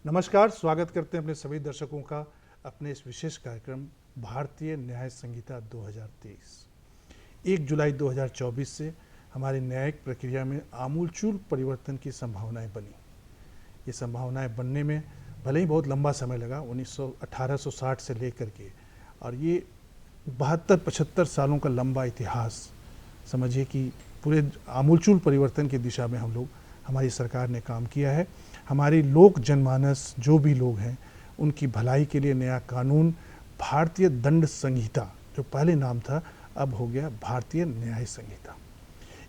नमस्कार, स्वागत करते हैं अपने सभी दर्शकों का अपने इस विशेष कार्यक्रम भारतीय न्याय संहिता 2023। 1 जुलाई 2024 से हमारी न्यायिक प्रक्रिया में आमूलचूल परिवर्तन की संभावनाएं बनी। ये संभावनाएं बनने में भले ही बहुत लंबा समय लगा, 1860 से लेकर के, और ये 72-75 सालों का लंबा इतिहास समझिए कि पूरे आमूलचूल परिवर्तन की दिशा में हमारी सरकार ने काम किया है। हमारी लोक जनमानस जो भी लोग हैं उनकी भलाई के लिए नया कानून भारतीय दंड संहिता, जो पहले नाम था, अब हो गया भारतीय न्याय संहिता।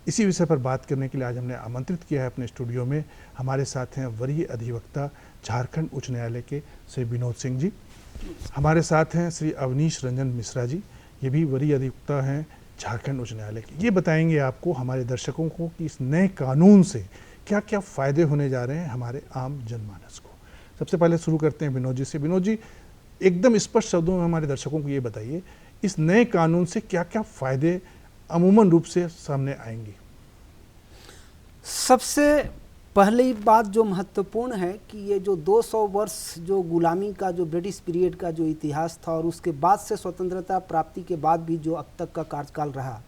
इसी विषय पर बात करने के लिए आज हमने आमंत्रित किया है अपने स्टूडियो में। हमारे साथ हैं वरीय अधिवक्ता झारखंड उच्च न्यायालय के श्री विनोद सिंह जी। हमारे साथ हैं श्री अवनीश रंजन मिश्रा जी, ये भी वरीय अधिवक्ता हैं झारखंड उच्च न्यायालय के। ये बताएंगे आपको, हमारे दर्शकों को, कि इस नए कानून से क्या क्या फ़ायदे होने जा रहे हैं हमारे आम जनमानस को। सबसे पहले शुरू करते हैं विनोद जी से। विनोद जी, एकदम स्पष्ट शब्दों में हमारे दर्शकों को ये बताइए, इस नए कानून से क्या क्या फ़ायदे अमूमन रूप से सामने आएंगे। सबसे पहली बात जो महत्वपूर्ण है कि ये जो 200 वर्ष जो गुलामी का, जो ब्रिटिश पीरियड का जो इतिहास था और उसके बाद से स्वतंत्रता प्राप्ति के बाद भी जो अब तक का कार्यकाल रहा,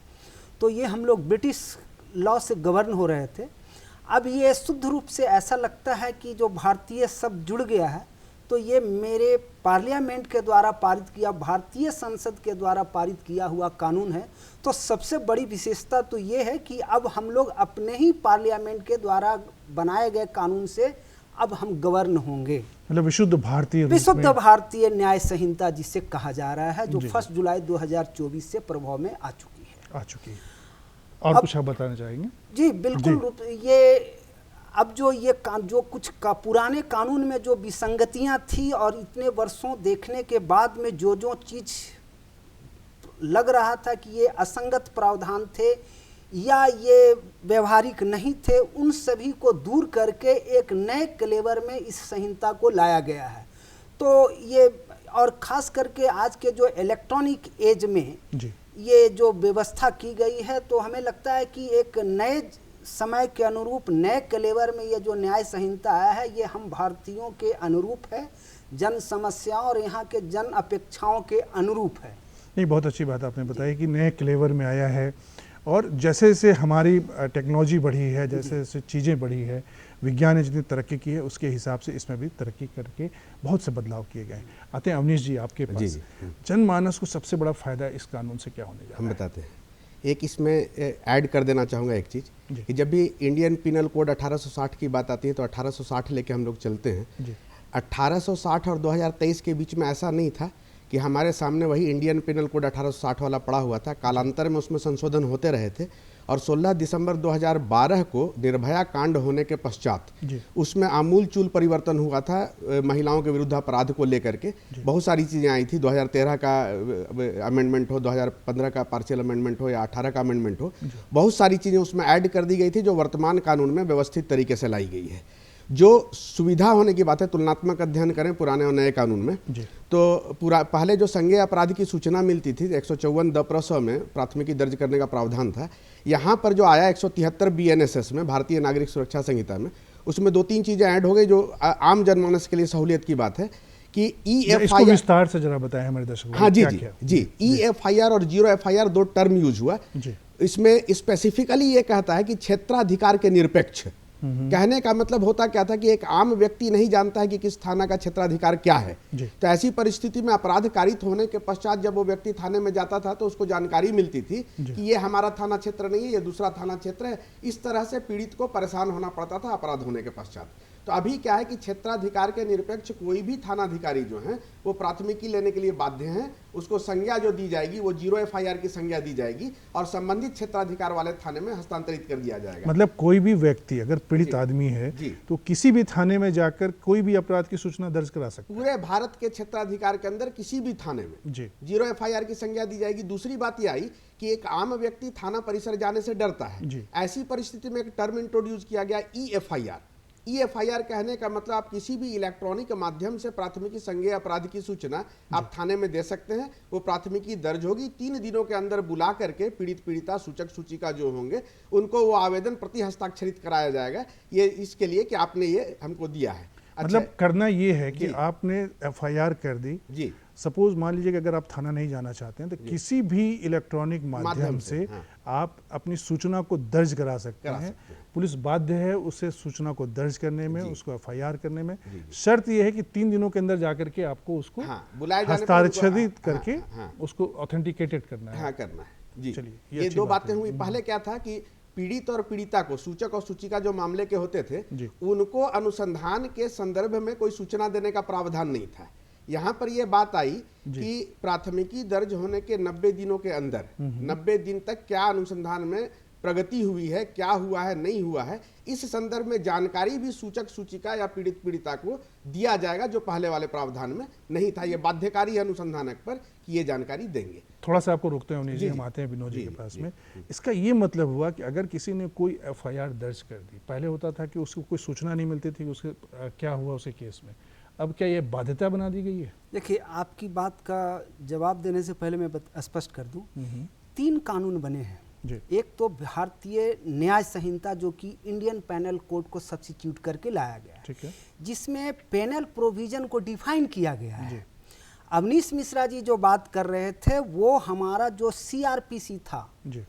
तो ये हम लोग ब्रिटिश लॉ से गवर्न हो रहे थे। अब ये शुद्ध रूप से ऐसा लगता है कि जो भारतीय सब जुड़ गया है, तो ये मेरे पार्लियामेंट के द्वारा पारित किया, भारतीय संसद के द्वारा पारित किया हुआ कानून है। तो सबसे बड़ी विशेषता तो ये है कि अब हम लोग अपने ही पार्लियामेंट के द्वारा बनाए गए कानून से अब हम गवर्न होंगे। मतलब विशुद्ध भारतीय न्याय संहिता जिसे कहा जा रहा है, जो 1 जुलाई 2024 से प्रभाव में आ चुकी है। और कुछ आप बताना चाहेंगे? जी बिल्कुल रूप ये अब जो कुछ पुराने कानून में जो विसंगतियां थी और इतने वर्षों देखने के बाद में जो चीज लग रहा था कि ये असंगत प्रावधान थे या ये व्यवहारिक नहीं थे, उन सभी को दूर करके एक नए क्लेवर में इस संहिता को लाया गया है। तो ये, और खास करके आज के जो इलेक्ट्रॉनिक एज में ये जो व्यवस्था की गई है, तो हमें लगता है कि एक नए समय के अनुरूप, नए क्लेवर में ये जो न्याय संहिता आया है, ये हम भारतीयों के अनुरूप है, जन समस्याओं और यहाँ के जन अपेक्षाओं के अनुरूप है। नहीं, बहुत अच्छी बात आपने बताई कि नए क्लेवर में आया है, और जैसे जैसे हमारी टेक्नोलॉजी बढ़ी है, जैसे जैसे चीज़ें बढ़ी है, विज्ञान ने जितनी तरक्की की है उसके हिसाब से इसमें भी तरक्की करके बहुत से बदलाव किए गए। आते हैं अवनीश जी आपके पास। जनमानस को सबसे बड़ा फायदा इस कानून से क्या होने जा रहा है? हम बताते हैं। एक इसमें ऐड कर देना चाहूँगा एक चीज़ कि जब भी इंडियन पिनल कोड 1860 की बात आती है तो 1860 लेके हम लोग चलते हैं। 1860 और 2023 के बीच में ऐसा नहीं था कि हमारे सामने वही इंडियन पिनल कोड 1860 वाला पड़ा हुआ था। कालांतर में उसमें संशोधन होते रहे थे, और 16 दिसंबर 2012 को निर्भया कांड होने के पश्चात उसमें आमूलचूल परिवर्तन हुआ था महिलाओं के विरुद्ध अपराध को लेकर के। बहुत सारी चीज़ें आई थी, 2013 का अमेंडमेंट हो, 2015 का पार्शियल अमेंडमेंट हो या 18 का अमेंडमेंट हो, बहुत सारी चीज़ें उसमें ऐड कर दी गई थी जो वर्तमान कानून में व्यवस्थित तरीके से लाई गई है। जो सुविधा होने की बात है, तुलनात्मक अध्ययन करें पुराने और नए कानून में, तो पहले जो संज्ञेय अपराध की सूचना मिलती थी 154 द में प्राथमिकी दर्ज करने का प्रावधान था। यहाँ पर जो आया 173 BNSS में, भारतीय नागरिक सुरक्षा संहिता में, उसमें 2-3 चीज़ें ऐड हो गई जो आम जनमानस के लिए सहूलियत की बात है कि EFIR, विस्तार से जरा बताएं हमारे दर्शकों को। हाँ जी, EFIR और 0 FIR 2 टर्म यूज हुआ। इसमें स्पेसिफिकली ये कहता है कि क्षेत्राधिकार के निरपेक्ष। कहने का मतलब होता क्या था कि एक आम व्यक्ति नहीं जानता है कि किस थाना का क्षेत्राधिकार क्या है। तो ऐसी परिस्थिति में अपराध कारित होने के पश्चात जब वो व्यक्ति थाने में जाता था तो उसको जानकारी मिलती थी कि ये हमारा थाना क्षेत्र नहीं है, ये दूसरा थाना क्षेत्र है। इस तरह से पीड़ित को परेशान होना पड़ता था अपराध होने के पश्चात। तो अभी क्या है कि क्षेत्राधिकार के निरपेक्ष कोई भी थानाधिकारी जो हैं वो प्राथमिकी लेने के लिए बाध्य हैं। उसको संज्ञा जो दी जाएगी वो 0 FIR की संज्ञा दी जाएगी और संबंधित क्षेत्राधिकार वाले थाने में हस्तांतरित कर दिया जाएगा। मतलब कोई भी व्यक्ति अगर पीड़ित आदमी है तो किसी भी थाने में जाकर कोई भी अपराध की सूचना दर्ज करा सकता है। पूरे भारत के क्षेत्राधिकार के अंदर किसी भी थाने में 0 FIR की संज्ञा दी जाएगी। दूसरी बात यह आई कि एक आम व्यक्ति थाना परिसर जाने से डरता है। ऐसी परिस्थिति में एक टर्म इंट्रोड्यूस किया गया, EFIR। EFIR कहने का मतलब आप किसी भी इलेक्ट्रॉनिक माध्यम से प्राथमिकी संज्ञेय अपराध की सूचना आप थाने में दे सकते हैं। वो प्राथमिकी दर्ज होगी, 3 दिनों के अंदर बुला करके पीड़ित पीड़िता सूचक सूचिका जो होंगे उनको वो आवेदन प्रति हस्ताक्षरित कराया जाएगा, ये इसके लिए कि आपने ये हमको दिया है। मतलब करना ये है कि जी। आपने एफआईआर कर दी, जी सपोज मान लीजिए कि अगर आप थाना नहीं जाना चाहते हैं तो किसी भी इलेक्ट्रॉनिक माध्यम माध्यम से से, हाँ। आप अपनी सूचना को दर्ज करा सकते करा हैं। सकते हैं। पुलिस बाध्य है उसे सूचना को दर्ज करने में, जी। उसको एफआईआर करने में। जी। शर्त यह है कि 3 दिनों के अंदर जाकर के आपको उसको हाँ, बुलाए जाने पर उनको- हस्ताक्षरित हाँ, करके हाँ। उसको ऑथेंटिकेटेड करना है। हाँ करना है जी। चलिए, ये ये अच्छी दो बात बातें है। हुई। पहले क्या था कि पीड़ित और पीड़िता को, सूचक और सूचिका जो मामले के होते थे, जी। उनको अनुसंधान के संदर्भ में कोई सूचना देने का प्रावधान नहीं था। यहाँ पर यह बात आई कि प्राथमिकी दर्ज होने के 90 दिनों के अंदर 90 दिन तक क्या अनुसंधान में प्रगति हुई है, क्या हुआ है, नहीं हुआ है, इस संदर्भ में जानकारी भी सूचक सूचिका या पीड़ित पीड़िता को दिया जाएगा, जो पहले वाले प्रावधान में नहीं था। यह बाध्यकारी है अनुसंधानक पर कि ये जानकारी देंगे। थोड़ा सा आपको रोकते हैं उन्हीं जी, जी, हम आते हैं विनोद जी जी, के पास जी, में। इसका ये मतलब हुआ कि अगर किसी ने कोई एफआईआर दर्ज कर दी, पहले होता था कि उसको कोई सूचना नहीं मिलती थी उसके क्या हुआ उसे केस में, अब क्या ये बाध्यता बना दी गई है? देखिए, आपकी बात का जवाब देने से पहले मैं स्पष्ट कर दूं, 3 कानून बने हैं। जी। एक तो भारतीय न्याय संहिता, जो कि इंडियन पैनल कोड को सब्स्टिट्यूट करके लाया गया है, ठीक है। जिसमें पेनल प्रोविजन को डिफाइन किया गया है। अवनीश मिश्रा जी जो बात कर रहे थे, वो हमारा जो सीआरपीसी था, जी।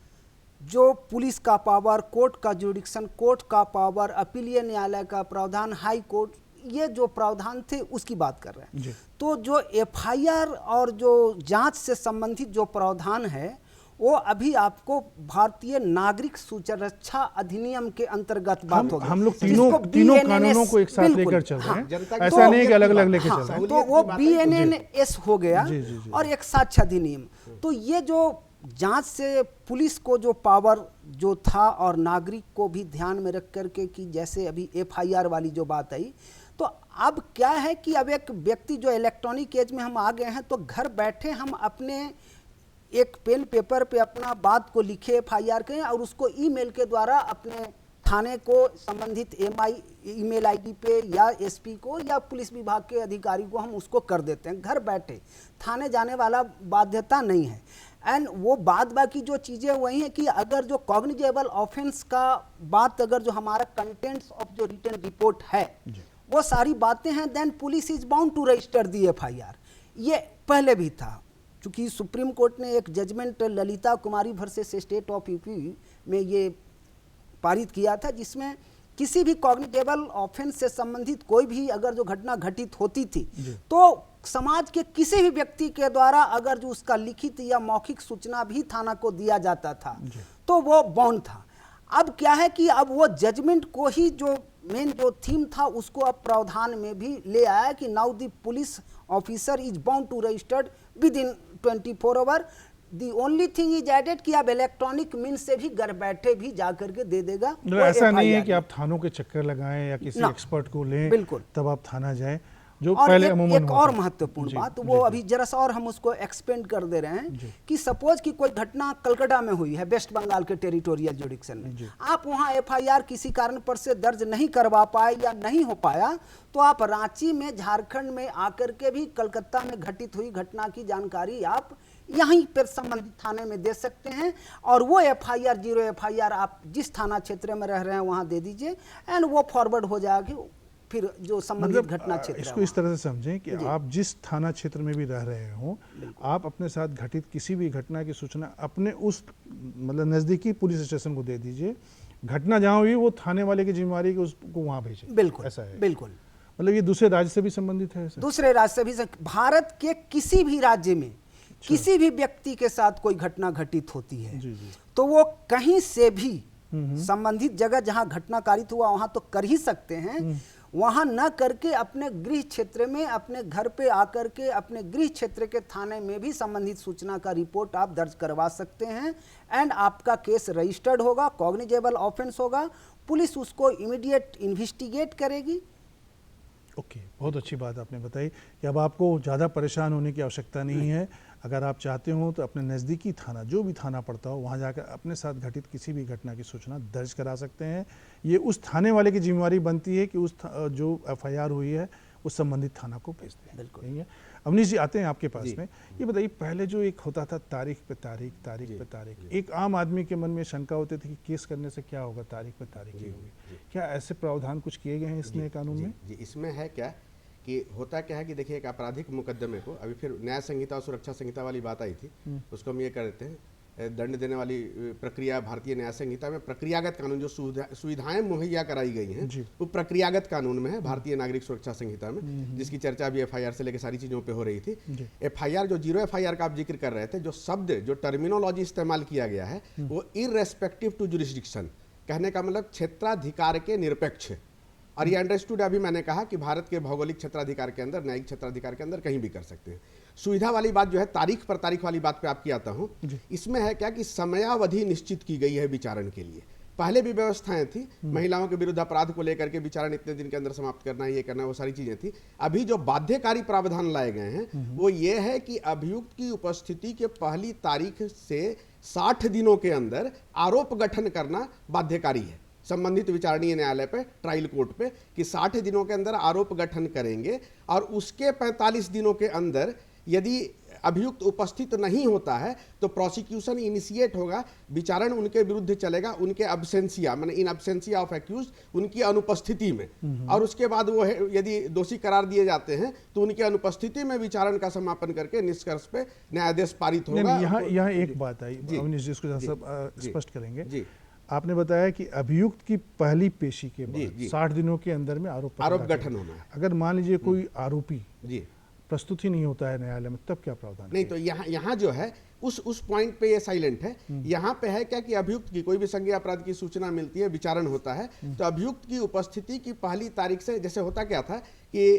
जो पुलिस का पावर, कोर्ट का जुडिक्शन, कोर्ट का पावर, अपीलीय न्यायालय का प्रावधान, हाई कोर्ट, ये जो प्रावधान थे उसकी बात कर रहे जी। हैं। तो जो एफआईआर और जो जांच से संबंधित जो प्रावधान है, वो अभी आपको भारतीय नागरिक सुरक्षा अधिनियम के अंतर्गत बात होगी। हम लोग जिसको तीनों BNNS कानूनों को एक साथ बिल्कुल, लेकर चल रहे हाँ। हैं। जनता की ऐसा नहीं है कि अलग अलग लेके हाँ, चल रहे हैं। सहूलियत तो वो की बात है। BNNS हो गया जी, जी, जी। और एक साक्ष्य अधिनियम। तो ये जो जांच से पुलिस को जो पावर जो था और नागरिक को भी ध्यान में रख करके कि जैसे अभी एफआईआर वाली जो बात आई, तो अब क्या है कि अब एक व्यक्ति जो इलेक्ट्रॉनिक एज में हम आ गए हैं, तो घर बैठे हम अपने एक पेन पेपर पे अपना बात को लिखे, एफआईआर करें और उसको ईमेल के द्वारा अपने थाने को संबंधित ईमेल आईडी पे या एसपी को या पुलिस विभाग के अधिकारी को हम उसको कर देते हैं। घर बैठे थाने जाने वाला बाध्यता नहीं है। एंड वो बाद बाकी जो चीज़ें वही हैं कि अगर जो कॉग्निजेबल ऑफेंस का बात, अगर जो हमारा कंटेंट्स ऑफ जो रिटन रिपोर्ट है वो सारी बातें हैं, then police is bound to register the FIR. ये पहले भी था, क्योंकि सुप्रीम कोर्ट ने एक judgement Lalita Kumari versus state of UP में ये पारित किया था, जिसमें किसी भी कॉग्निटेबल ऑफेंस से संबंधित कोई भी अगर जो घटना घटित होती थी, तो समाज के किसी भी व्यक्ति के द्वारा अगर जो उसका लिखित या मौखिक सूचना भी थाना को दिया जाता था तो वो बाउंड था। अब क्या है कि अब वो जजमेंट को ही जो मेन जो थीम था उसको अब प्रावधान में भी ले आया कि now the police officer is bound to registered within 24 hour. The only thing is added कि आप इलेक्ट्रॉनिक मीन्स से भी घर बैठे भी जा करके दे देगा। मतलब ऐसा नहीं है कि आप थानों के चक्कर लगाएं या किसी एक्सपर्ट को लें, बिल्कुल, तब आप थाना जाएं, जो और पहले एक अमूमन और महत्वपूर्ण बात, वो अभी जरा सा और हम उसको एक्सपेंड कर दे रहे हैं कि सपोज कि कोई घटना कलकत्ता में हुई है, वेस्ट बंगाल के टेरिटोरियल जुडिक्शन में, आप वहाँ एफआईआर किसी कारण पर से दर्ज नहीं करवा पाए या नहीं हो पाया, तो आप रांची में, झारखंड में आकर के भी कलकत्ता में घटित हुई घटना की जानकारी आप यहीं पर संबंधित थाने में दे सकते हैं और वो एफआईआर, 0 एफआईआर आप जिस थाना क्षेत्र में रह रहे हैं वहाँ दे दीजिए एंड वो फॉरवर्ड हो जाएगी फिर जो संबंधित घटना क्षेत्र। इसको इस तरह से समझें कि आप जिस थाना क्षेत्र में भी रह रहे हो, आप अपने साथ घटित किसी भी घटना की सूचना अपने उस मतलब नज़दीकी पुलिस स्टेशन को दे दीजिए। घटना जहाँ हुई वो थाने वाले की जिम्मेवारी कि उसको वहाँ भेजें। बिल्कुल, ऐसा है। बिल्कुल। मतलब ये दूसरे राज्य से भी संबंधित है? दूसरे राज्य से भी, भारत के किसी भी राज्य में किसी भी व्यक्ति के साथ कोई घटना घटित होती है तो वो कहीं से भी संबंधित जगह जहां घटना कारित हुआ वहां तो कर ही सकते हैं, वहां न करके अपने गृह क्षेत्र में, अपने घर पे आकर के अपने गृह क्षेत्र के थाने में भी संबंधित सूचना का रिपोर्ट आप दर्ज करवा सकते हैं एंड आपका केस रजिस्टर्ड होगा, कॉग्निजेबल ऑफेंस होगा, पुलिस उसको इमीडिएट इन्वेस्टिगेट करेगी। ओके, बहुत अच्छी बात आपने बताई कि अब आपको ज़्यादा परेशान होने की आवश्यकता नहीं है। अगर आप चाहते हो तो अपने नज़दीकी थाना, जो भी थाना पड़ता हो, वहाँ जाकर अपने साथ घटित किसी भी घटना की सूचना दर्ज करा सकते हैं। ये उस थाने वाले की जिम्मेवारी बनती है कि उस जो एफआईआर हुई है उस संबंधित थाना को भेज दें। बिल्कुल। ठीक है। अवनीश जी आते हैं आपके पास जी। में, ये बताइए पहले जो एक होता था तारीख पे तारीख, तारीख पे तारीख, एक आम आदमी के मन में शंका होती थी कि केस करने से क्या होगा, तारीख पे तारीख ही होगी। क्या ऐसे प्रावधान कुछ किए गए हैं इस नए कानून में? जी, इसमें है क्या कि होता क्या है कि देखिए एक आपराधिक मुकदमे को, अभी फिर न्याय संहिता और सुरक्षा संहिता वाली बात आई थी, उसको हम ये कर देते हैं, दंड देने वाली प्रक्रिया भारतीय न्याय संहिता में प्रक्रियागत कानून जो सुविधाएं मुहैया कराई गई हैं वो प्रक्रियागत कानून में है, भारतीय नागरिक सुरक्षा संहिता में, जिसकी चर्चा अभी एफआईआर से लेकर सारी चीजों पे हो रही थी। एफआईआर जो 0 एफआईआर का आप जिक्र कर रहे थे, जो शब्द जो टर्मिनोलॉजी इस्तेमाल किया गया है वो इररेस्पेक्टिव टू जुरिस्डिक्शन, कहने का मतलब क्षेत्राधिकार के निरपेक्ष, और ये अंडरस्टूड अभी मैंने कहा कि भारत के भौगोलिक क्षेत्राधिकार के अंदर, न्यायिक क्षेत्राधिकार के अंदर कहीं भी कर सकते हैं। सुविधा वाली बात जो है, तारीख पर तारीख वाली बात पे आपकी आता हूं, इसमें है क्या कि समयावधि निश्चित की गई है विचारण के लिए। पहले भी व्यवस्थाएं थी, महिलाओं के विरुद्ध अपराध को लेकर के विचारण इतने दिन के अंदर समाप्त करना, ये करना, वो सारी चीजें थी। अभी जो बाध्यकारी प्रावधान लाए गए हैं वो ये है कि अभियुक्त की उपस्थिति के पहली तारीख से 60 दिनों के अंदर आरोप गठन करना बाध्यकारी है संबंधित विचारणीय न्यायालय पे, ट्रायल कोर्ट पे, कि 60 दिनों के अंदर आरोप गठन करेंगे, और उसके 45 दिनों के अंदर यदि अभियुक्त उपस्थित नहीं होता है तो प्रोसिक्यूशन इनिशिएट होगा, विचारण उनके विरुद्ध चलेगा, उनके अब्सेंसिया माने इन अब्सेंसिया ऑफ एक्यूज, उनकी अनुपस्थिति में, और उसके बाद वो यदि दोषी करार दिए जाते हैं तो उनकी अनुपस्थिति में विचारण का समापन करके निष्कर्ष पे न्यायाधीश पारित होगा। यहाँ एक बात आई अवनीश जी, इसको सब स्पष्ट करेंगे। आपने बताया कि अभियुक्त की पहली पेशी के बाद 60 दिनों के अंदर में आरोप गठन होना है। अगर मान लीजिए कोई आरोपी प्रस्तुत ही नहीं होता है न्यायालय में, तब क्या प्रावधान? नहीं, तो यहाँ जो है उस पॉइंट पे ये साइलेंट है। यहाँ पे है क्या कि अभियुक्त की कोई भी संज्ञेय अपराध की सूचना मिलती है, विचारण होता है, तो अभियुक्त की उपस्थिति की पहली तारीख से, जैसे होता क्या था कि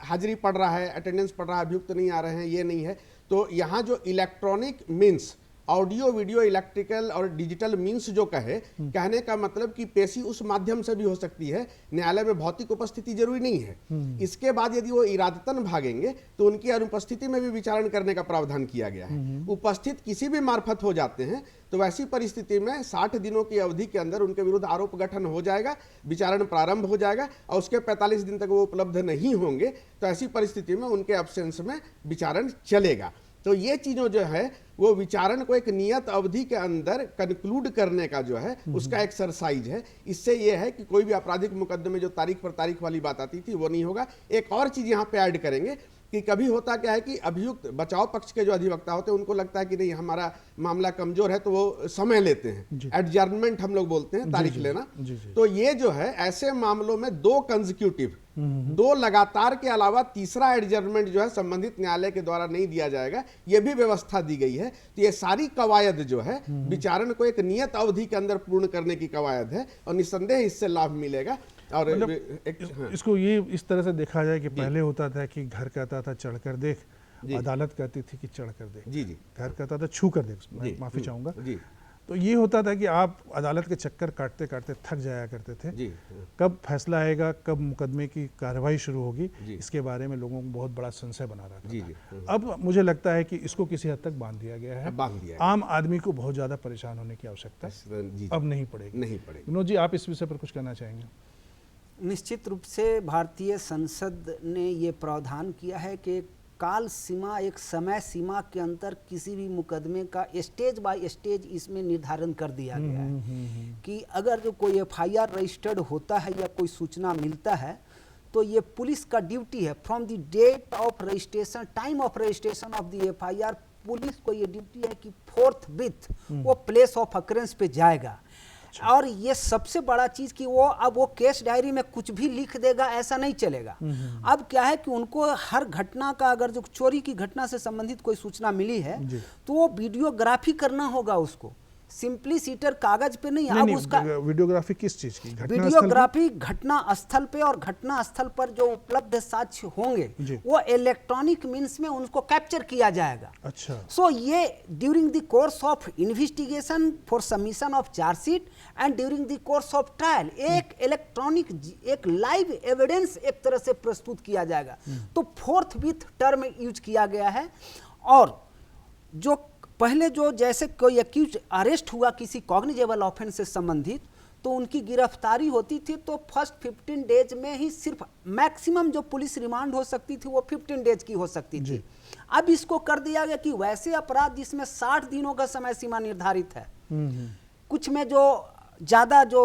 हाजिरी पड़ रहा है, अटेंडेंस पड़ रहा है, अभियुक्त नहीं आ रहे हैं, ये नहीं है, तो यहाँ जो electronic means, audio video electrical और डिजिटल मीन्स जो कहने का मतलब कि पेशी उस माध्यम से भी हो सकती है, न्यायालय में भौतिक उपस्थिति जरूरी नहीं है। इसके बाद यदि वो इरादतन भागेंगे तो उनकी अनुपस्थिति में भी विचारण करने का प्रावधान किया गया है। उपस्थित किसी भी मार्फत हो जाते हैं तो वैसी परिस्थिति में 60 दिनों की अवधि के अंदर उनके विरुद्ध आरोप गठन हो जाएगा, विचारण प्रारंभ हो जाएगा, और उसके 45 दिन तक वो उपलब्ध नहीं होंगे तो ऐसी परिस्थिति में उनके एब्सेंस में विचारण चलेगा। तो ये चीज़ों जो है वो विचारण को एक नियत अवधि के अंदर कंक्लूड करने का जो है उसका एक्सरसाइज है। इससे ये है कि कोई भी आपराधिक मुकदमे जो तारीख पर तारीख वाली बात आती थी वो नहीं होगा। एक और चीज़ यहाँ पे ऐड करेंगे कि कभी होता क्या है कि अभियुक्त बचाव पक्ष के जो अधिवक्ता होते हैं उनको लगता है कि नहीं हमारा मामला कमजोर है, तो वो समय लेते हैं, एडजर्नमेंट हम लोग बोलते हैं, तारीख लेना। तो ये जो है ऐसे मामलों में 2 कंसेक्यूटिव, 2 लगातार के अलावा तीसरा एडजर्नमेंट जो है संबंधित न्यायालय के द्वारा नहीं दिया जाएगा, ये भी व्यवस्था दी गई है। तो ये सारी कवायद जो है विचारण को एक नियत अवधि के अंदर पूर्ण करने की कवायद है, और निस्संदेह इससे लाभ मिलेगा। और मतलब इसको ये इस तरह से देखा जाए कि पहले होता था कि घर कहता था चढ़कर देख, अदालत कहती थी कि चढ़कर देख, घर कहता था छू कर देख, मैं माफी चाहूंगा। तो ये होता था कि आप अदालत के चक्कर काटते काटते थक जाया करते थे। कब फैसला आएगा, कब मुकदमे की कार्रवाई शुरू होगी, इसके बारे में लोगों को बहुत बड़ा संशय बना रहता था। अब मुझे लगता है कि इसको किसी हद तक बांध दिया गया है। आम आदमी को बहुत ज्यादा परेशान होने की आवश्यकता अब नहीं पड़ेगी। विनोद जी, आप इस विषय पर कुछ कहना चाहेंगे? निश्चित रूप से भारतीय संसद ने ये प्रावधान किया है कि काल सीमा, एक समय सीमा के अंतर किसी भी मुकदमे का स्टेज बाय स्टेज इसमें निर्धारण कर दिया गया है कि अगर जो कोई एफआईआर रजिस्टर्ड होता है या कोई सूचना मिलता है तो ये पुलिस का ड्यूटी है, from the date of registration, time of registration of the FIR, police को ये ड्यूटी है कि फोर्थविथ वो प्लेस ऑफ अकरेंस पे जाएगा। और ये सबसे बड़ा चीज कि वो अब वो केस डायरी में कुछ भी लिख देगा ऐसा नहीं चलेगा। अब क्या है कि उनको हर घटना का, अगर जो चोरी की घटना से संबंधित कोई सूचना मिली है तो वो वीडियोग्राफी करना होगा उसको, सिंपली सीटर कागज पे नहीं। अब उसका वीडियोग्राफी किस चीज की? वीडियोग्राफी घटना स्थल पे, और घटना स्थल पर जो उपलब्ध साक्ष्य होंगे वो इलेक्ट्रॉनिक मीन्स में उनको कैप्चर किया जाएगा। अच्छा। सो ये during the course of investigation for submission of chargesheet and during the course of trial एक इलेक्ट्रॉनिक, एक लाइव एविडेंस एक तरह से प्रस्तुत किया जाएगा। तो फोर्थविथ टर्म यूज किया गया है। और जो पहले जो जैसे कोई एक्यूज अरेस्ट हुआ किसी कॉग्निजेबल ऑफेंस से संबंधित, तो उनकी गिरफ्तारी होती थी तो फर्स्ट 15 डेज में ही सिर्फ मैक्सिमम जो पुलिस रिमांड हो सकती थी वो 15 डेज की हो सकती थी। अब इसको कर दिया गया कि वैसे अपराध जिसमें 60 दिनों का समय सीमा निर्धारित है, कुछ में जो ज़्यादा जो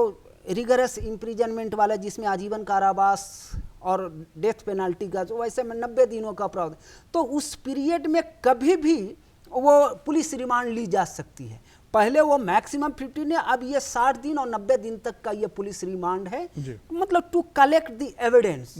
रिगरस इम्प्रिजनमेंट वाला जिसमें आजीवन कारावास और डेथ पेनल्टी का, जो वैसे में 90 दिनों का अपराध, तो उस पीरियड में कभी भी वो पुलिस रिमांड ली जा सकती है। पहले वो मैक्सिमम 15 है, अब ये 60 दिन और 90 दिन तक का ये पुलिस रिमांड है, मतलब to collect the evidence,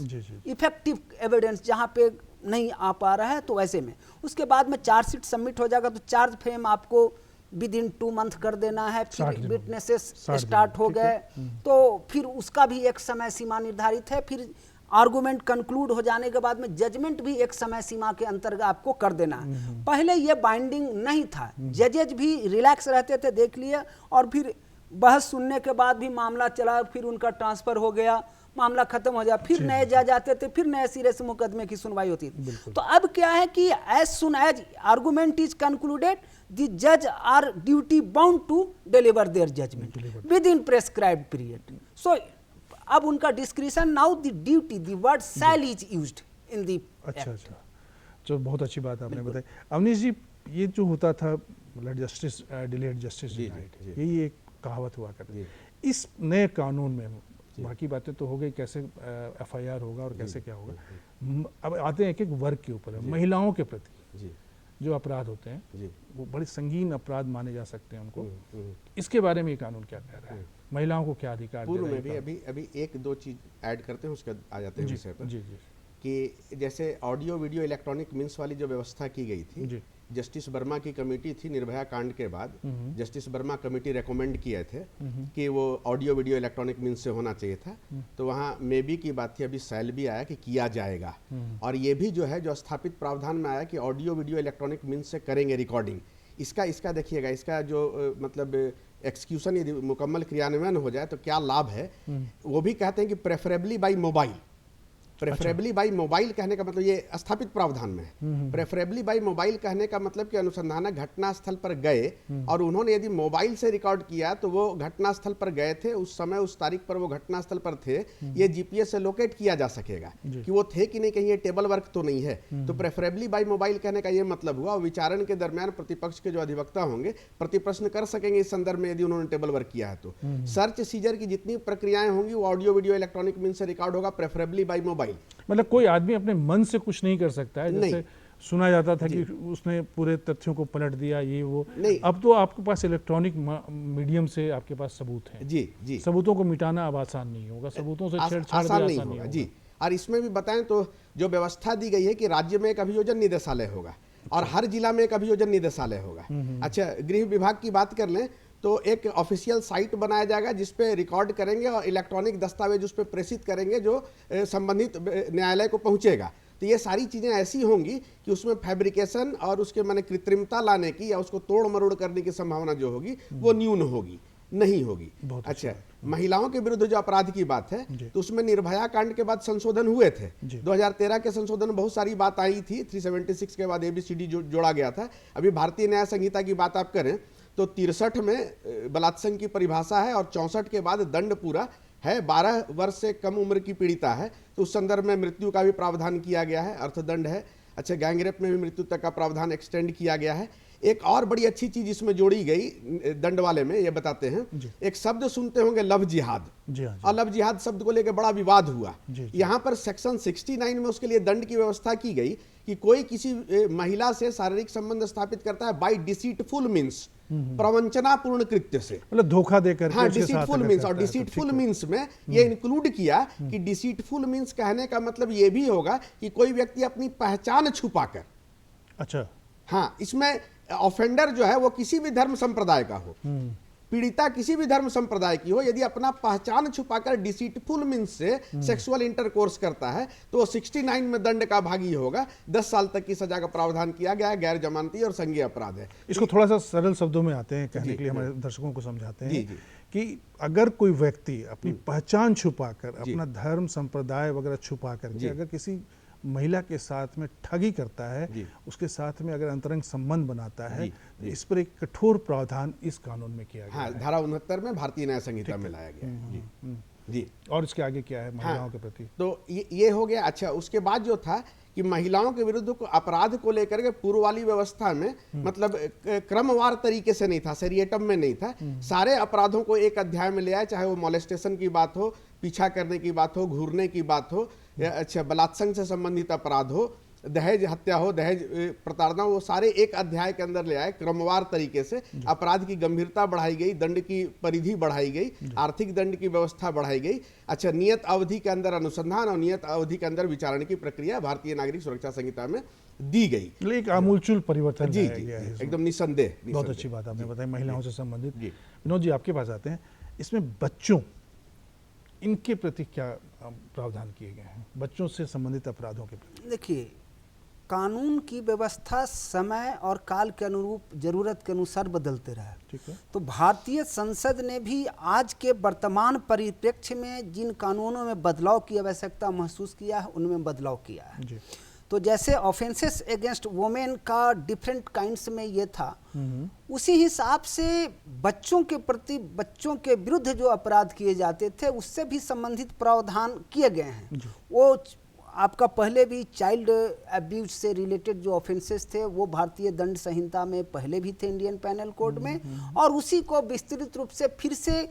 effective evidence जहाँ पे नहीं आ पा रहा है। तो वैसे में उसके बाद में चार्जशीट सबमिट हो जाएगा तो चार्ज फ्रेम आपको विद इन 2 मंथ कर देना है, फिर विटनेसेस स्टार्ट हो गए तो फिर उसका भी एक समय सीमा निर्धारित है, फिर आर्गुमेंट कंक्लूड हो जाने के बाद में जजमेंट भी एक समय सीमा के अंतर्गत आपको कर देना है। पहले ये बाइंडिंग नहीं था, जजेज भी रिलैक्स रहते थे, देख लिए, और फिर बहस सुनने के बाद भी मामला चला, फिर उनका ट्रांसफर हो गया, मामला खत्म हो जाए, फिर नए जज आते थे, फिर नए सिरे से मुकदमे की सुनवाई होती थी। तो अब क्या है कि as soon as argument is concluded the जज are duty bound to deliver their judgment within prescribed period. So अब उनका discretion, now the duty, the word shall is used in the. अच्छा, तो बहुत अच्छी बात आपने बताई। अवनीश जी, ये जो होता था जस्टिस डिलेड जस्टिस डिनाइड, यही एक कहावत हुआ करती है। इस नए कानून में बाकी बातें तो हो गई, कैसे FIR होगा और कैसे क्या होगा, अब आते हैं एक एक वर्ग के ऊपर, महिलाओं के प्रति जो अपराध होते हैं वो बड़े संगीन अपराध माने जा सकते हैं उनको। इसके बारे में ये कानून क्या कह रहा है, महिलाओं को क्या अधिकार दे रहा है? पूर्व में भी अभी 1-2 चीज ऐड करते हैं, उसके आ जाते हैं विषय पर। कि जैसे ऑडियो वीडियो इलेक्ट्रॉनिक मीन्स वाली जो व्यवस्था की गई थी, जस्टिस वर्मा की कमेटी थी निर्भया कांड के बाद, जस्टिस वर्मा कमेटी रेकमेंड किए थे कि वो ऑडियो वीडियो इलेक्ट्रॉनिक मीन्स से होना चाहिए था। तो वहाँ मे बी की बात थी, अभी सैल भी आया कि किया जाएगा, और ये भी जो है जो स्थापित प्रावधान में आया कि ऑडियो वीडियो इलेक्ट्रॉनिक मीन्स से करेंगे रिकॉर्डिंग। इसका देखिएगा, इसका जो मतलब एक्सक्यूशन यदि मुकम्मल क्रियान्वयन हो जाए तो क्या लाभ है। वो भी कहते हैं कि preferably by mobile, preferably by mobile कहने का मतलब ये स्थापित प्रावधान में है। प्रेफरेबली बाई मोबाइल कहने का मतलब कि अनुसंधानक घटना स्थल पर गए और उन्होंने यदि मोबाइल से रिकॉर्ड किया तो वो घटना स्थल पर गए थे, उस समय उस तारीख पर वो घटना स्थल पर थे, ये GPS से लोकेट किया जा सकेगा कि वो थे कि नहीं, कहीं ये टेबल वर्क तो नहीं है। तो प्रेफरेबली बाई मोबाइल कहने का ये मतलब हुआ। विचारण के दरमियान प्रतिपक्ष के जो अधिवक्ता होंगे प्रतिप्रश्न कर सकेंगे इस संदर्भ में यदि उन्होंने टेबल वर्क किया है तो। सर्च सीजर की जितनी प्रक्रियाएं होंगी वो ऑडियो वीडियो इलेक्ट्रॉनिक मीन्स से रिकॉर्ड होगा, प्रेफरेबली बाई मोबाइल। मतलब कोई आदमी अपने मन से कुछ नहीं कर सकता है, जैसे सुना जाता था कि उसने पूरे तथ्यों को पलट दिया, ये वो। अब तो आपके पास इलेक्ट्रॉनिक मीडियम से आपके पास सबूत हैं। जी, सबूतों को मिटाना अब आसान नहीं होगा, सबूतों से छेड़छाड़ आसान नहीं होगा। जी, और इसमें भी बताएं तो जो व्यवस्था दी गई है कि राज्य में एक अभियोजन निदेशालय होगा और हर जिला में एक अभियोजन निदेशालय होगा। अच्छा, गृह विभाग की बात कर लें तो एक ऑफिशियल साइट बनाया जाएगा जिस पे रिकॉर्ड करेंगे और इलेक्ट्रॉनिक दस्तावेज उस पे प्रेषित करेंगे जो संबंधित न्यायालय को पहुंचेगा। तो ये सारी चीज़ें ऐसी होंगी कि उसमें फैब्रिकेशन और उसके माने कृत्रिमता लाने की या उसको तोड़ मरोड़ करने की संभावना जो होगी वो न्यून होगी, नहीं होगी। अच्छा, महिलाओं के विरुद्ध जो अपराध की बात है तो उसमें निर्भया कांड के बाद संशोधन हुए थे। 2013 के संशोधन में बहुत सारी बात आई थी, 376 के बाद ABCD जोड़ा गया था। अभी भारतीय न्याय संहिता की बात आप करें तो 63 में बलात्संग की परिभाषा है और 64 के बाद दंड पूरा है, 12 वर्ष से कम उम्र की पीड़िता है तो उस संदर्भ में मृत्यु का भी प्रावधान किया गया है, अर्थदंड है। अच्छा, गैंगरेप में भी मृत्यु तक का प्रावधान एक्सटेंड किया गया है। एक और बड़ी अच्छी चीज इसमें जोड़ी गई दंड वाले में, ये बताते हैं, एक शब्द सुनते होंगे लव जिहाद, और लव जिहाद शब्द को लेकर बड़ा विवाद हुआ। यहाँ पर सेक्शन 69 में उसके लिए दंड की व्यवस्था की गई कि कोई किसी महिला से शारीरिक संबंध स्थापित करता है बाय डिसीटफुल मीन्स, प्रवंचनापूर्ण कृत्य से, मतलब धोखा देकर। हाँ, डिसीटफुल मीन्स, और डिसीटफुल मीन्स में ये इंक्लूड किया कि डिसीटफुल मीन्स कहने का मतलब ये भी होगा कि कोई व्यक्ति अपनी पहचान छुपाकर। अच्छा, हाँ, इसमें ऑफेंडर जो है वो किसी भी धर्म संप्रदाय का हो, पीड़िता किसी भी धर्म संप्रदाय की हो, यदि अपना पहचान छुपाकर डिसीटफुल मीन्स से सेक्सुअल इंटरकोर्स करता है तो वो 69 में दंड का भागी होगा। 10 साल तक की सजा का प्रावधान किया गया है, गैर जमानती और संज्ञेय अपराध है। इसको थोड़ा सा सरल शब्दों में आते हैं कहने के लिए हमारे दर्शकों को समझाते हैं कि अगर कोई व्यक्ति अपनी पहचान छुपाकर, अपना धर्म संप्रदाय वगैरह छुपा करके अगर किसी महिला के साथ में ठगी करता है, जी। उसके साथ में अगर अंतरंग संबंध बनाता है, जी, जी। इस पर एक कठोर प्रावधान इस कानून में किया गया हाँ, है। धारा 69 में भारतीय न्याय संहिता में लाया गया है। जी जी। और इसके आगे क्या है महिलाओं हाँ, के प्रति? तो ये हो गया। अच्छा, उसके बाद जो था कि महिलाओं के विरुद्ध को अपराध को लेकर के पूर्व वाली व्यवस्था में मतलब क्रमवार तरीके से नहीं था, सेरिएटम में नहीं था। सारे अपराधों को एक अध्याय में ले आए, चाहे वो मोलेस्टेशन की बात हो, पीछा करने की बात हो, घूरने की बात हो, या अच्छा बलात्संग से संबंधित अपराध हो, दहेज हत्या हो, दहेज प्रताड़ना, वो सारे एक अध्याय के अंदर ले आए क्रमवार तरीके से। अपराध की गंभीरता बढ़ाई गई, दंड की परिधि बढ़ाई गई, आर्थिक दंड की व्यवस्था बढ़ाई गई। अच्छा, नियत अवधि के अंदर अनुसंधान और नियत अवधि के अंदर विचारण की प्रक्रिया भारतीय नागरिक सुरक्षा संहिता में दी गई। एक आमूलचूल परिवर्तन जी लाया जी, गया है इसमें। एकदम निसंदेह। बहुत अच्छी बात आपने बताई महिलाओं से संबंधित। जी। विनोद जी, आपके पास आते हैं। इसमें बच्चों, इनके प्रति क्या प्रावधान किए गए हैं, बच्चों से संबंधित अपराधों के प्रति? देखिए, कानून की व्यवस्था समय और काल के अनुरूप जरूरत के अनुसार बदलते रहा। ठीक है। तो भारतीय संसद ने भी आज के वर्तमान परिप्रेक्ष्य में जिन कानूनों में बदलाव की आवश्यकता महसूस किया है, उनमें बदलाव किया है। जी। तो जैसे ऑफेंसेस अगेंस्ट वुमेन का डिफरेंट काइंड्स में ये था, उसी हिसाब से बच्चों के प्रति, बच्चों के विरुद्ध जो अपराध किए जाते थे, उससे भी संबंधित प्रावधान किए गए हैं। वो आपका पहले भी चाइल्ड अब्यूज से रिलेटेड जो ऑफेंसेस थे, वो भारतीय दंड संहिता में पहले भी थे, इंडियन पैनल कोड में, और उसी को विस्तृत रूप से फिर से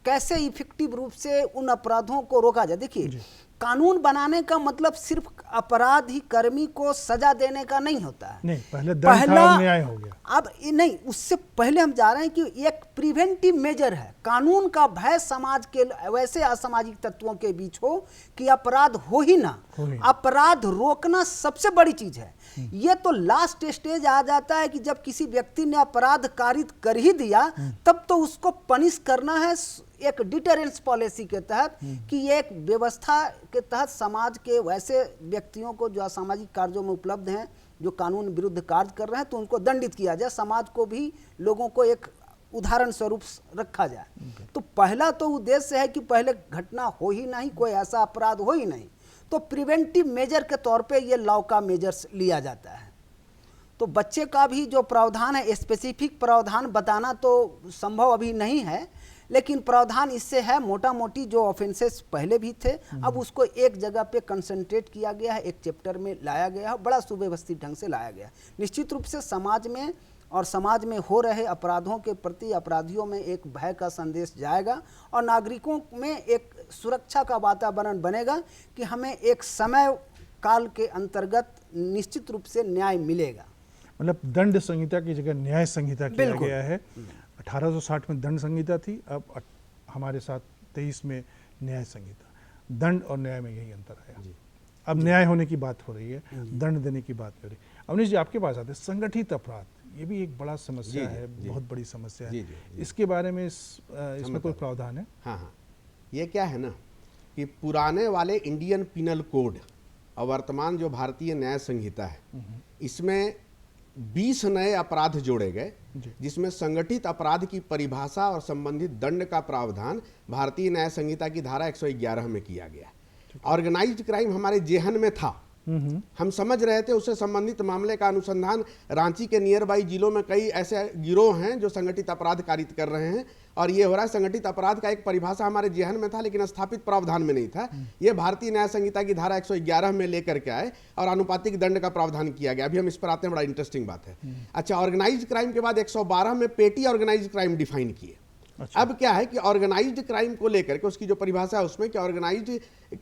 कैसे इफेक्टिव रूप से उन अपराधों को रोका जाए। देखिए, कानून बनाने का मतलब सिर्फ अपराधी कर्मी को सजा देने का नहीं होता है। नहीं, पहले दंड था, अब न्याय हो गया। अब नहीं, उससे पहले हम जा रहे हैं कि एक प्रिवेंटिव मेजर है। कानून का भय समाज के वैसे असामाजिक तत्वों के बीच हो कि अपराध हो ही ना। अपराध रोकना सबसे बड़ी चीज है। ये तो लास्ट स्टेज आ जाता है कि जब किसी व्यक्ति ने अपराध कारित कर ही दिया, तब तो उसको पनिश करना है एक डिटरेंस पॉलिसी के तहत, कि एक व्यवस्था के तहत समाज के वैसे व्यक्तियों को जो असामाजिक कार्यों में उपलब्ध हैं, जो कानून विरुद्ध कार्य कर रहे हैं, तो उनको दंडित किया जाए। समाज को भी, लोगों को एक उदाहरण स्वरूप रखा जाए। तो पहला तो उद्देश्य है कि पहले घटना हो ही नहीं, कोई ऐसा अपराध हो ही नहीं। तो प्रिवेंटिव मेजर के तौर पे ये लॉ का मेजर्स लिया जाता है। तो बच्चे का भी जो प्रावधान है, स्पेसिफिक प्रावधान बताना तो संभव अभी नहीं है, लेकिन प्रावधान इससे है, मोटा मोटी जो ऑफेंसेस पहले भी थे, अब उसको एक जगह पे कंसंट्रेट किया गया है, एक चैप्टर में लाया गया है, बड़ा सुव्यवस्थित ढंग से लाया गया है। निश्चित रूप से समाज में और समाज में हो रहे अपराधों के प्रति अपराधियों में एक भय का संदेश जाएगा, और नागरिकों में एक सुरक्षा का वातावरण बनेगा कि हमें एक समय काल के अंतर्गत निश्चित रूप से न्याय मिलेगा। मतलब दंड संहिता की जगह न्याय संहिता किया गया है। 1860 में दंड संहिता थी, अब हमारे साथ 23 में न्याय संहिता। दंड और न्याय में यही अंतर आया। अब न्याय होने की बात हो रही है, दंड देने की बात हो रही है। अवनीश जी, आपके पास आते हैं संगठित अपराध। ये भी एक बड़ा समस्या है, बहुत बड़ी समस्या है। इसके बारे में इसमें कोई प्रावधान है? हाँ हाँ, ये क्या है ना कि पुराने वाले इंडियन पिनल कोड और वर्तमान जो भारतीय न्याय संहिता है, इसमें 20 नए अपराध जोड़े गए, जिसमें संगठित अपराध की परिभाषा और संबंधित दंड का प्रावधान भारतीय न्याय संहिता की धारा 111 में किया गया। ऑर्गेनाइज्ड क्राइम हमारे जेहन में था, हम समझ रहे थे, उससे संबंधित मामले का अनुसंधान रांची के नियर बाई जिलों में कई ऐसे गिरोह हैं जो संगठित अपराध कारित कर रहे हैं, और ये हो रहा है। संगठित अपराध का एक परिभाषा हमारे जेहन में था, लेकिन स्थापित प्रावधान में नहीं था। ये भारतीय न्याय संहिता की धारा 111 में लेकर के आए और आनुपातिक दंड का प्रावधान किया गया। अभी हम इस पर आते हैं, बड़ा इंटरेस्टिंग बात है। अच्छा, ऑर्गेनाइज्ड क्राइम के बाद 112 में पेटी ऑर्गेनाइज्ड क्राइम डिफाइन किए। अच्छा। अब क्या है कि ऑर्गेनाइज्ड क्राइम को लेकर के उसकी जो परिभाषा है उसमें कि ऑर्गेनाइज्ड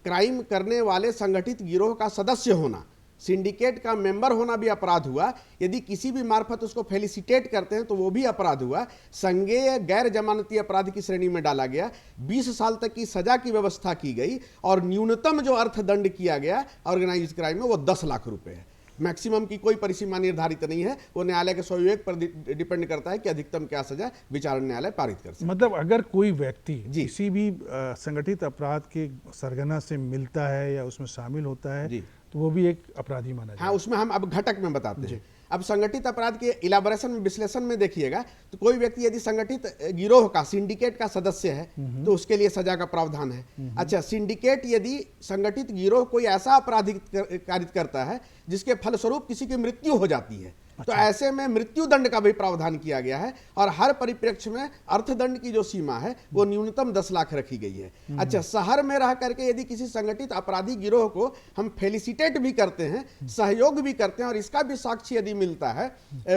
क्राइम करने वाले संगठित गिरोह का सदस्य होना, सिंडिकेट का मेंबर होना भी अपराध हुआ। यदि किसी भी मार्फत उसको फेलिसिटेट करते हैं तो वो भी अपराध हुआ। संज्ञेय गैर जमानती अपराध की श्रेणी में डाला गया। 20 साल तक की सजा की व्यवस्था की गई, और न्यूनतम जो अर्थदंड किया गया ऑर्गेनाइज्ड क्राइम में वो 10 लाख रुपए है। मैक्सिमम की कोई परिसीमा निर्धारित नहीं है, वो न्यायालय के स्वविवेक पर डिपेंड करता है कि अधिकतम क्या सजा विचारण न्यायालय पारित कर सकता है। मतलब अगर कोई व्यक्ति किसी भी संगठित अपराध के सरगना से मिलता है या उसमें शामिल होता है, तो वो भी एक अपराधी माना जाए। हाँ, उसमें हम अब घटक में बताते हैं। अब संगठित अपराध के इलाबोरेशन में, विश्लेषण में देखिएगा तो कोई व्यक्ति यदि संगठित गिरोह का, सिंडिकेट का सदस्य है तो उसके लिए सजा का प्रावधान है। अच्छा, सिंडिकेट यदि संगठित गिरोह कोई ऐसा अपराध कारित करता है जिसके फलस्वरूप किसी की मृत्यु हो जाती है, तो ऐसे में मृत्यु दंड का भी प्रावधान किया गया है और हर परिप्रेक्ष्य में अर्थदंड की जो सीमा है वो न्यूनतम 10 लाख रखी गई है। अच्छा, शहर में रह करके यदि किसी संगठित अपराधी गिरोह को हम फेलिसिटेट भी करते हैं, सहयोग भी करते हैं और इसका भी साक्ष्य यदि मिलता है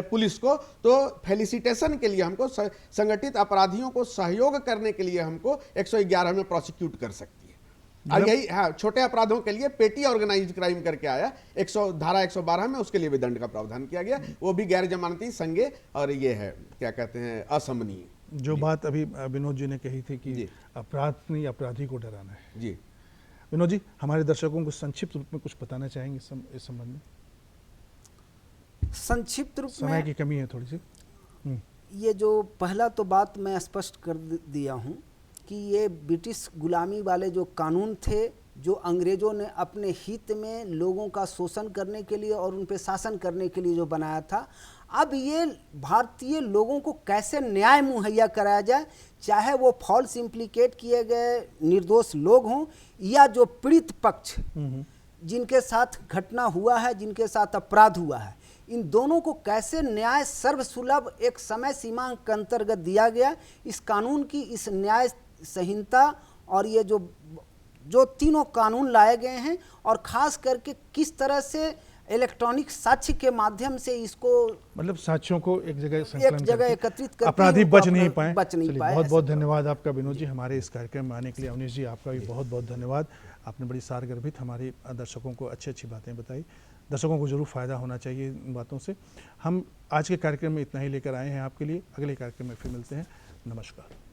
पुलिस को, तो फेलिसिटेशन के लिए हमको, संगठित अपराधियों को सहयोग करने के लिए हमको 111 में प्रोसिक्यूट कर सकती है। और यही, हाँ, छोटे अपराधों के लिए पेटी ऑर्गेनाइज्ड क्राइम करके आया, धारा 112 में, उसके लिए भी दंड का प्रावधान किया गया, वो भी गैर जमानती, संज्ञेय और ये है क्या कहते हैं, असमनीय। जो बात अभी विनोद जी ने कही थी कि अपराध नहीं, अपराधी को डराना है। जी विनोद जी, हमारे दर्शकों को संक्षिप्त रूप में कुछ बताना चाहेंगे इस संबंध में? संक्षिप्त रूप में, समय की कमी है थोड़ी सी। ये जो पहला तो बात मैं स्पष्ट कर दिया हूँ कि ये ब्रिटिश गुलामी वाले जो कानून थे, जो अंग्रेज़ों ने अपने हित में लोगों का शोषण करने के लिए और उन पे शासन करने के लिए जो बनाया था, अब ये भारतीय लोगों को कैसे न्याय मुहैया कराया जाए, चाहे वो फॉल्स इम्प्लीकेट किए गए निर्दोष लोग हों या जो पीड़ित पक्ष जिनके साथ घटना हुआ है, जिनके साथ अपराध हुआ है, इन दोनों को कैसे न्याय सर्वसुलभ एक समय सीमा के अंतर्गत दिया गया। इस कानून की, इस न्याय संहिता और ये जो तीनों कानून लाए गए हैं, और ख़ास करके किस तरह से इलेक्ट्रॉनिक साक्ष्य के माध्यम से इसको, मतलब साक्ष्यों को एक जगह एकत्रित करके अपराधी बच नहीं पाए। पाए। बहुत बहुत धन्यवाद आपका विनोद जी, हमारे इस कार्यक्रम में आने के लिए। अवनीश जी, आपका भी बहुत बहुत धन्यवाद। आपने बड़ी सारगर्भित हमारे दर्शकों को अच्छी अच्छी बातें बताई। दर्शकों को जरूर फ़ायदा होना चाहिए इन बातों से। हम आज के कार्यक्रम में इतना ही लेकर आए हैं आपके लिए। अगले कार्यक्रम में फिर मिलते हैं। नमस्कार।